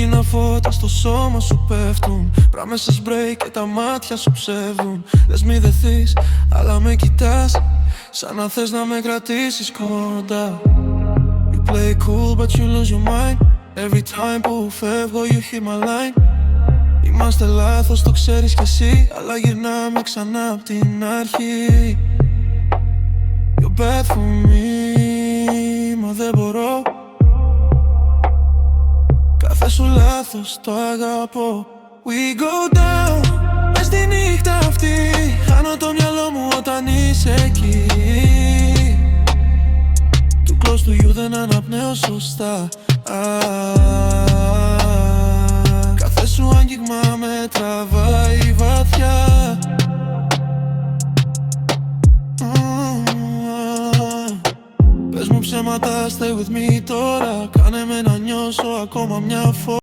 Κόκκινα φώτα στο σώμα σου πέφτουν. Πράμεσες break και τα μάτια σου ψεύδουν. Λες μη δεθείς, αλλά με κοιτάς σαν να θες να με κρατήσεις κοντά. You play cool but you lose your mind. Every time που φεύγω you hit my line. Είμαστε λάθος, το ξέρεις κι εσύ, αλλά γυρνάμε ξανά απ' την αρχή. You're bad for me, μα δεν μπορώ. Κάθε σου λάθος το αγαπώ. We go down, μες στη νύχτα αυτή. Χάνω το μυαλό μου όταν είσαι εκεί. Too close to you δεν αναπνέω σωστά. Κάθε σου άγγιγμα με τραβάει βαθιά. Πες μου ψέματα, stay with me τώρα. Κάνε με να νιώσω ακόμα μια φορά.